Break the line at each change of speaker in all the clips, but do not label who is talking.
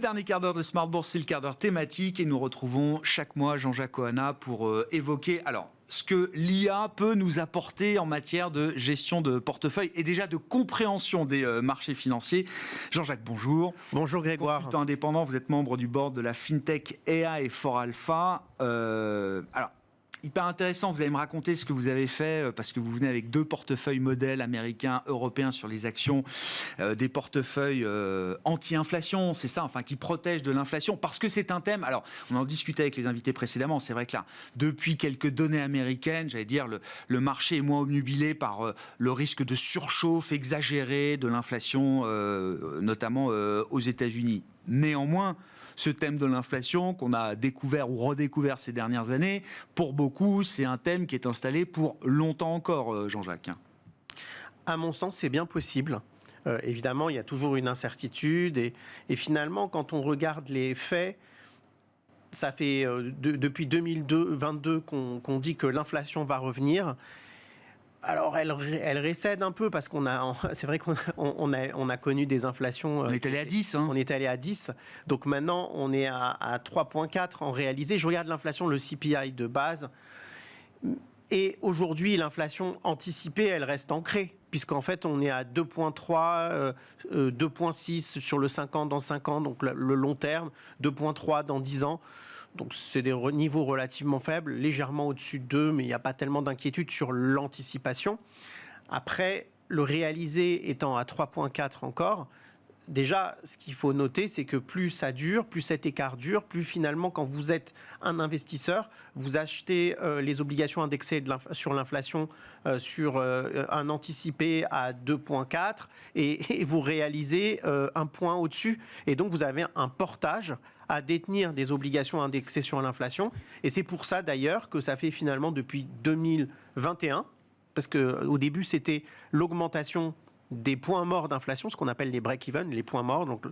dernier quart d'heure de Smart Bourse, c'est le quart d'heure thématique et nous retrouvons chaque mois Jean-Jacques Ohana pour évoquer ce que l'IA peut nous apporter en matière de gestion de portefeuille et déjà de compréhension des marchés financiers. Jean-Jacques, bonjour.
Bonjour Grégoire.
Consultant indépendant, vous êtes membre du board de la FinTech AI et 4Alpha. Hyper intéressant, vous allez me raconter ce que vous avez fait, parce que vous venez avec 2 portefeuilles modèles américains, européens sur les actions, des portefeuilles anti-inflation, c'est ça, qui protègent de l'inflation, parce que c'est un thème, alors on en discutait avec les invités précédemment, c'est vrai que là, depuis quelques données américaines, j'allais dire, le marché est moins obnubilé par le risque de surchauffe exagéré de l'inflation, notamment aux États-Unis. Néanmoins, ce thème de l'inflation qu'on a découvert ou redécouvert ces dernières années, pour beaucoup, c'est un thème qui est installé pour longtemps encore, Jean-Jacques.
À mon sens, c'est bien possible. Évidemment, il y a toujours une incertitude. Et finalement, quand on regarde les faits, ça fait depuis 2022 qu'on dit que l'inflation va revenir. Alors, elle récède un peu parce c'est vrai qu'on a connu des inflations.
On est allé à 10.
On est allé à 10. Donc maintenant, on est à 3,4 en réalisé. Je regarde l'inflation, le CPI de base. Et aujourd'hui, l'inflation anticipée, elle reste ancrée. Puisqu'en fait, on est à 2,3, 2,6 sur le 5 ans dans 5 ans, donc le long terme, 2,3 dans 10 ans. Donc c'est des niveaux relativement faibles, légèrement au-dessus de 2, mais il n'y a pas tellement d'inquiétude sur l'anticipation. Après, le réalisé étant à 3,4 encore, déjà, ce qu'il faut noter, c'est que plus ça dure, plus cet écart dure, plus finalement, quand vous êtes un investisseur, vous achetez les obligations indexées sur l'inflation sur un anticipé à 2,4 et vous réalisez un point au-dessus. Et donc, vous avez un portage à détenir des obligations indexées sur l'inflation. Et c'est pour ça, d'ailleurs, que ça fait finalement depuis 2021, parce qu'au début, c'était l'augmentation des points morts d'inflation, ce qu'on appelle les break-even, les points morts, donc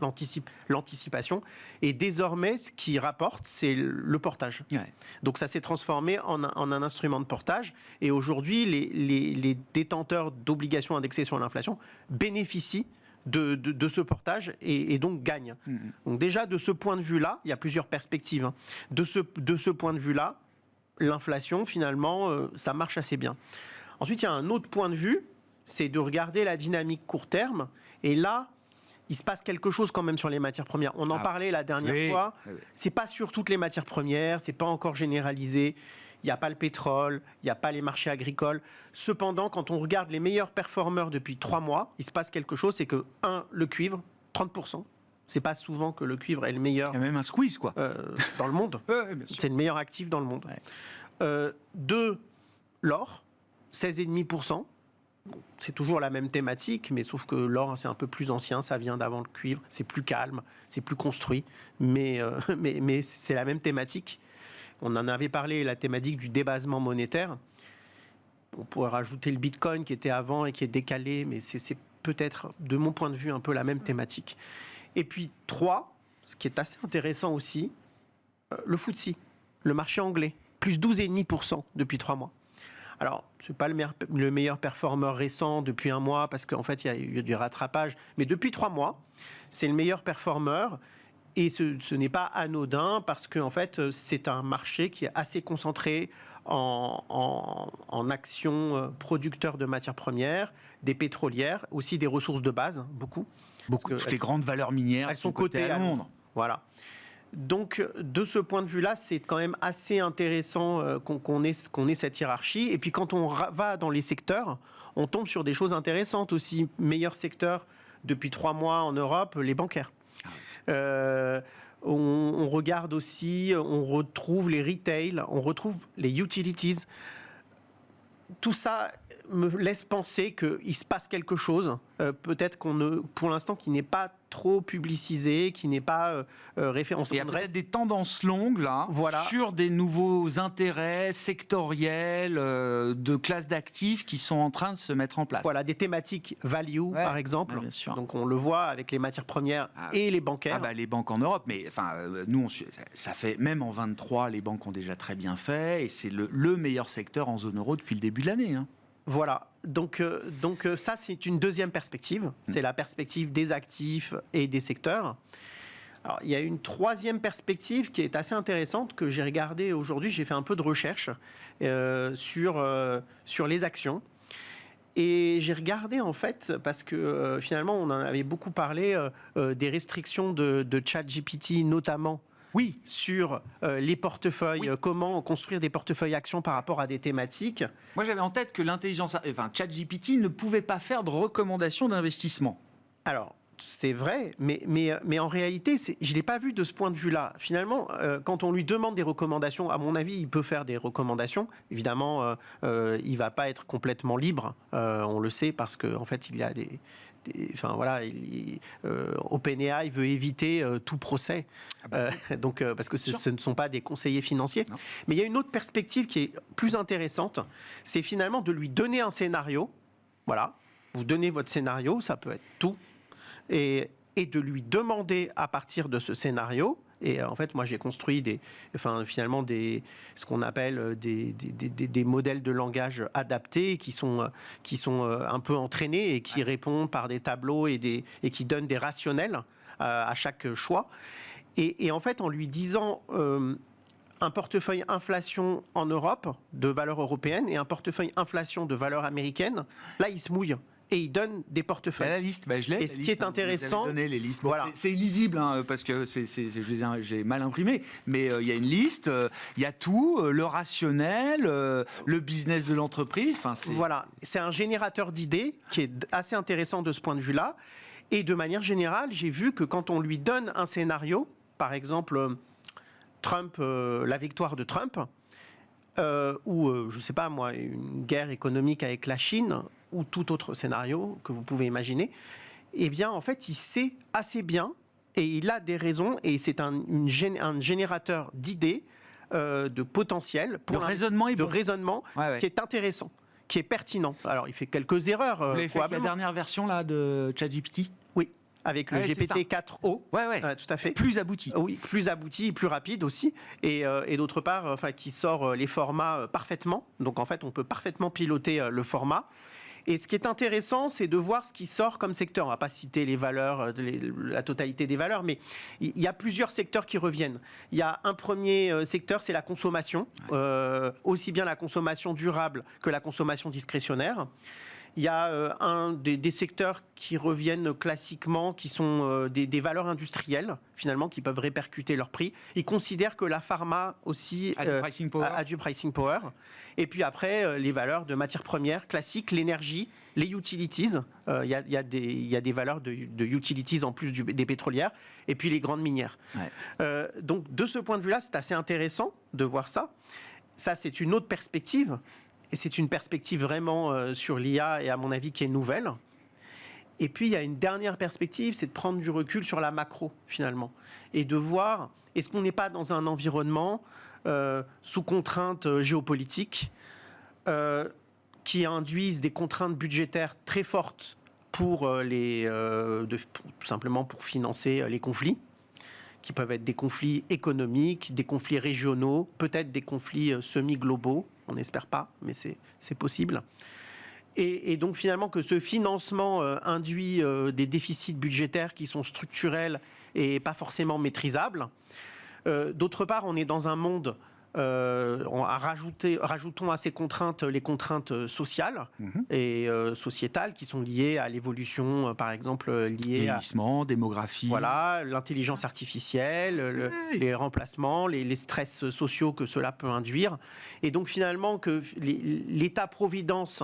l'anticipation. Et désormais, ce qui rapporte, c'est le portage. Ouais. Donc ça s'est transformé en un instrument de portage. Et aujourd'hui, les détenteurs d'obligations indexées sur l'inflation bénéficient de ce portage et donc gagnent. Donc déjà, de ce point de vue-là, il y a plusieurs perspectives. Hein. De ce point de vue-là, l'inflation, finalement, ça marche assez bien. Ensuite, il y a un autre point de vue, c'est de regarder la dynamique court terme. Et là, il se passe quelque chose quand même sur les matières premières. On en parlait la dernière fois. Oui. C'est pas sur toutes les matières premières, c'est pas encore généralisé. Il n'y a pas le pétrole, il n'y a pas les marchés agricoles. Cependant, quand on regarde les meilleurs performeurs depuis 3 mois, il se passe quelque chose, c'est que, le cuivre, 30%. C'est pas souvent que le cuivre est le meilleur.
Il y a même un squeeze, quoi.
Dans le monde. C'est le meilleur actif dans le monde. 2, l'or, 16,5%. C'est toujours la même thématique, mais sauf que l'or, c'est un peu plus ancien, ça vient d'avant le cuivre, c'est plus calme, c'est plus construit, mais c'est la même thématique. On en avait parlé, la thématique du débasement monétaire. On pourrait rajouter le Bitcoin qui était avant et qui est décalé, mais c'est peut-être, de mon point de vue, un peu la même thématique. Et puis 3, ce qui est assez intéressant aussi, le FTSE, le marché anglais, plus 12,5% depuis 3 mois. Alors, ce n'est pas le meilleur performeur récent depuis 1 mois, parce qu'en fait, il y a eu du rattrapage. Mais depuis 3 mois, c'est le meilleur performeur. Et ce n'est pas anodin, parce qu'en fait, c'est un marché qui est assez concentré en actions producteurs de matières premières, des pétrolières, aussi des ressources de base, beaucoup.
Toutes les grandes valeurs minières.
Elles sont cotées à Londres. Voilà. Donc, de ce point de vue-là, c'est quand même assez intéressant qu'on ait cette hiérarchie. Et puis, quand on va dans les secteurs, on tombe sur des choses intéressantes aussi. Meilleur secteur depuis 3 mois en Europe, les bancaires. On regarde aussi, on retrouve les retail, on retrouve les utilities. Tout ça me laisse penser qu'il se passe quelque chose, peut-être pour l'instant, qui n'est pas trop publicisé, qui n'est pas référencé.
Il y a peut-être des tendances longues, là, sur des nouveaux intérêts sectoriels, de classes d'actifs qui sont en train de se mettre en place.
Voilà, des thématiques value, par exemple. Bien sûr. Donc, on le voit avec les matières premières et les bancaires.
Les banques en Europe, mais nous, ça fait, même en 23, les banques ont déjà très bien fait, et c'est le meilleur secteur en zone euro depuis le début de l'année. Hein.
Voilà, donc ça c'est une deuxième perspective, c'est la perspective des actifs et des secteurs. Alors, il y a une troisième perspective qui est assez intéressante que j'ai regardée aujourd'hui. J'ai fait un peu de recherche sur les actions. Et j'ai regardé en fait, parce que finalement on en avait beaucoup parlé des restrictions de ChatGPT, notamment
Oui,
sur les portefeuilles, comment construire des portefeuilles actions par rapport à des thématiques.
moi j'avais en tête que ChatGPT ne pouvait pas faire de recommandations d'investissement.
Alors, c'est vrai, mais en réalité, je ne l'ai pas vu de ce point de vue-là. Finalement, quand on lui demande des recommandations, à mon avis, il peut faire des recommandations. Évidemment, il ne va pas être complètement libre, on le sait, parce qu'en fait, il y a enfin voilà, OpenAI veut éviter tout procès, donc parce que ce ne sont pas des conseillers financiers. Non. Mais il y a une autre perspective qui est plus intéressante, c'est finalement de lui donner un scénario. Voilà, vous donnez votre scénario, ça peut être tout. Et de lui demander à partir de ce scénario, et en fait moi j'ai construit ce qu'on appelle des modèles de langage adaptés qui sont un peu entraînés et qui répondent par des tableaux et qui donnent des rationnels à chaque choix. Et en fait en lui disant un portefeuille inflation en Europe de valeur européenne et un portefeuille inflation de valeur américaine, là il se mouille. Et il donne des portefeuilles.
La liste, je l'ai.
Et ce qui est intéressant,
vous avez donné les listes. Bon,
voilà.
C'est illisible parce que j'ai mal imprimé, mais il y a une liste, il y a tout, le rationnel, le business de l'entreprise.
Voilà, c'est un générateur d'idées qui est assez intéressant de ce point de vue-là. Et de manière générale, j'ai vu que quand on lui donne un scénario, par exemple Trump, la victoire de Trump, ou je ne sais pas moi, une guerre économique avec la Chine, ou tout autre scénario que vous pouvez imaginer, eh bien, en fait, il sait assez bien et il a des raisons et c'est un générateur d'idées, de potentiel,
pour raisonnement
qui est intéressant, qui est pertinent. Alors, il fait quelques erreurs.
Vous l'avez fait avec la dernière version là, de ChatGPT ?
Oui. Avec le GPT-4o, tout à fait.
Plus abouti.
Oui, plus abouti, plus rapide aussi. Et d'autre part, qui sort les formats parfaitement. Donc, en fait, on peut parfaitement piloter le format. Et ce qui est intéressant, c'est de voir ce qui sort comme secteur. On ne va pas citer les valeurs, la totalité des valeurs, mais il y a plusieurs secteurs qui reviennent. Il y a un premier secteur, c'est la consommation, aussi bien la consommation durable que la consommation discrétionnaire. Il y a des secteurs qui reviennent classiquement, qui sont des valeurs industrielles, finalement, qui peuvent répercuter leur prix. Ils considèrent que la pharma aussi a du pricing power. Et puis après, les valeurs de matières premières classiques, l'énergie, les utilities. Il y a des valeurs de utilities en plus des pétrolières. Et puis les grandes minières. Ouais. Donc de ce point de vue-là, c'est assez intéressant de voir ça. Ça, c'est une autre perspective. Et c'est une perspective vraiment sur l'IA et à mon avis qui est nouvelle. Et puis il y a une dernière perspective, c'est de prendre du recul sur la macro finalement. Et de voir, est-ce qu'on n'est pas dans un environnement sous contraintes géopolitiques qui induisent des contraintes budgétaires très fortes pour tout simplement pour financer les conflits, qui peuvent être des conflits économiques, des conflits régionaux, peut-être des conflits semi-globaux. On n'espère pas, mais c'est possible. Et donc finalement que ce financement induit des déficits budgétaires qui sont structurels et pas forcément maîtrisables. D'autre part, on est dans un monde, rajoutons à ces contraintes les contraintes sociales et sociétales qui sont liées à l'évolution, par exemple liées
vieillissement, démographie.
Voilà, l'intelligence artificielle, les remplacements, les stress sociaux que cela peut induire. Et donc finalement que l'État-providence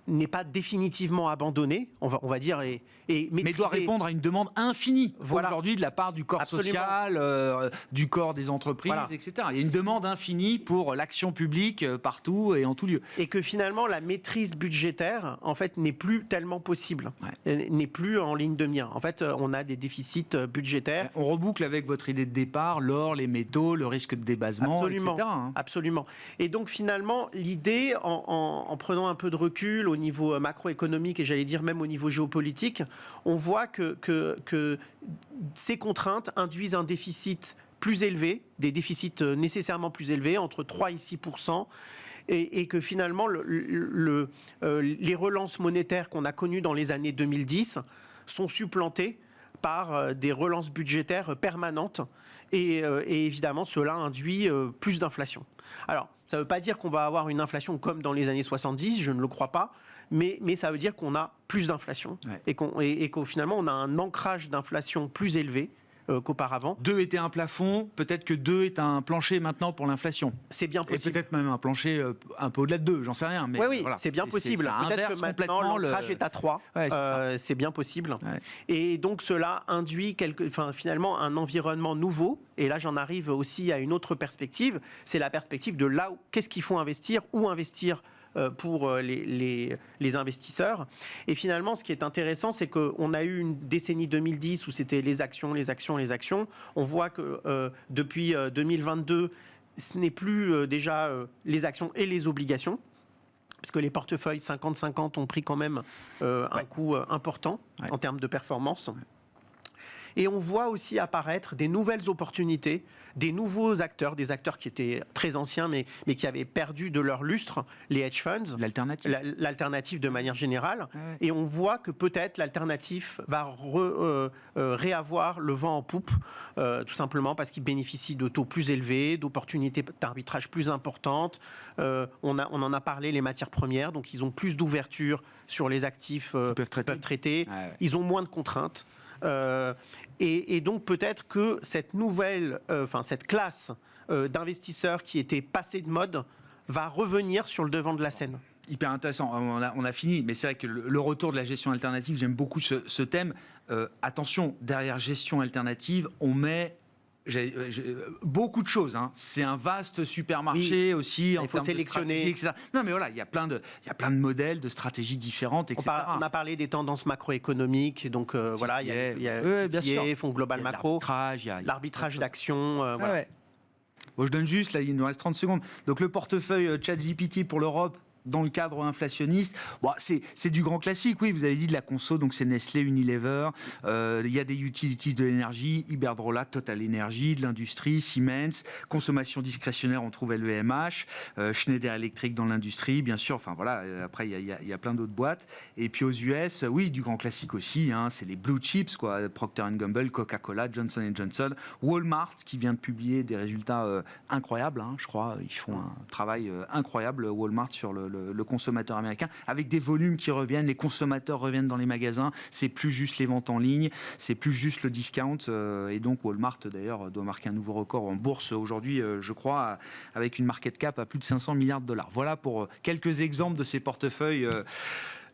n'est pas définitivement abandonné, on va dire, mais
doit répondre à une demande infinie aujourd'hui de la part du corps social, du corps des entreprises, etc. Il y a une demande infinie pour l'action publique partout et en tout lieu.
Et que finalement, la maîtrise budgétaire, en fait, n'est plus tellement possible, n'est plus en ligne de mire. En fait, on a des déficits budgétaires.
On reboucle avec votre idée de départ, l'or, les métaux, le risque de débasement, etc.
Absolument. Et donc finalement, l'idée, en prenant un peu de recul au niveau macroéconomique et j'allais dire même au niveau géopolitique, on voit que ces contraintes induisent un déficit plus élevé, des déficits nécessairement plus élevés, entre 3 et 6%, et que finalement les relances monétaires qu'on a connues dans les années 2010 sont supplantées par des relances budgétaires permanentes et évidemment cela induit plus d'inflation. Alors ça ne veut pas dire qu'on va avoir une inflation comme dans les années 70, je ne le crois pas, mais ça veut dire qu'on a plus d'inflation et qu'au finalement on a un ancrage d'inflation plus élevé qu'auparavant.
2 était un plafond, peut-être que 2 est un plancher maintenant pour l'inflation.
C'est bien possible.
Et peut-être même un plancher un peu au-delà de 2, j'en sais rien. Mais
oui,
voilà,
c'est bien possible. Peut-être que maintenant l'ancrage est à 3, c'est bien possible. Ouais. Et donc cela induit finalement un environnement nouveau. Et là j'en arrive aussi à une autre perspective, c'est la perspective de là où qu'est-ce qu'il faut investir, où investir pour les investisseurs. Et finalement, ce qui est intéressant, c'est qu'on a eu une décennie 2010 où c'était les actions. On voit que depuis 2022, ce n'est plus déjà les actions et les obligations, parce que les portefeuilles 50-50 ont pris quand même un coup important en termes de performance. Et on voit aussi apparaître des nouvelles opportunités, des nouveaux acteurs, des acteurs qui étaient très anciens mais qui avaient perdu de leur lustre, les hedge funds. L'alternative de manière générale. Ouais. Et on voit que peut-être l'alternative va réavoir le vent en poupe, tout simplement parce qu'ils bénéficient de taux plus élevés, d'opportunités d'arbitrage plus importantes. On en a parlé, les matières premières, donc ils ont plus d'ouverture sur les actifs qu'ils peuvent traiter. Ouais. Ils ont moins de contraintes. Et donc peut-être que cette nouvelle, cette classe d'investisseurs qui était passée de mode va revenir sur le devant de la scène.
Hyper intéressant. On a fini, mais c'est vrai que le retour de la gestion alternative, j'aime beaucoup ce thème. Attention, derrière gestion alternative, on met beaucoup de choses. Hein. C'est un vaste supermarché aussi.
Il faut sélectionner.
Etc. Non, mais voilà, il y a plein de modèles, de stratégies différentes, etc.
On a parlé des tendances macroéconomiques. Donc voilà, il y a CTA, Fonds Global Macro, l'arbitrage d'actions. Voilà.
Ouais. Bon, je donne juste, là, il nous reste 30 secondes. Donc le portefeuille ChatGPT pour l'Europe, dans le cadre inflationniste, bon, c'est du grand classique, oui, vous avez dit de la conso, donc c'est Nestlé, Unilever, il y a des utilities de l'énergie, Iberdrola, Total Energy, de l'industrie, Siemens, consommation discrétionnaire, on trouve LVMH, Schneider Electric dans l'industrie, bien sûr, enfin voilà, après il y a plein d'autres boîtes, et puis aux US, oui, du grand classique aussi, hein, c'est les blue chips, quoi, Procter & Gamble, Coca-Cola, Johnson & Johnson, Walmart, qui vient de publier des résultats incroyables, hein, je crois, ils font un travail incroyable, Walmart, sur le consommateur américain, avec des volumes qui reviennent, les consommateurs reviennent dans les magasins, c'est plus juste les ventes en ligne, c'est plus juste le discount, et donc Walmart d'ailleurs doit marquer un nouveau record en bourse aujourd'hui, je crois, avec une market cap à plus de 500 milliards de dollars. Voilà pour quelques exemples de ces portefeuilles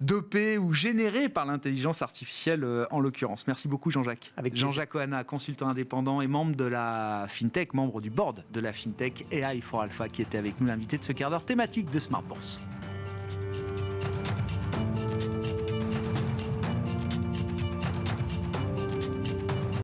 dopés ou générés par l'intelligence artificielle en l'occurrence. Merci beaucoup Jean-Jacques. Jean-Jacques Oana, consultant indépendant et membre de la FinTech, membre du board de la FinTech AI for Alpha, qui était avec nous, l'invité de ce quart d'heure thématique de Smart Bourse.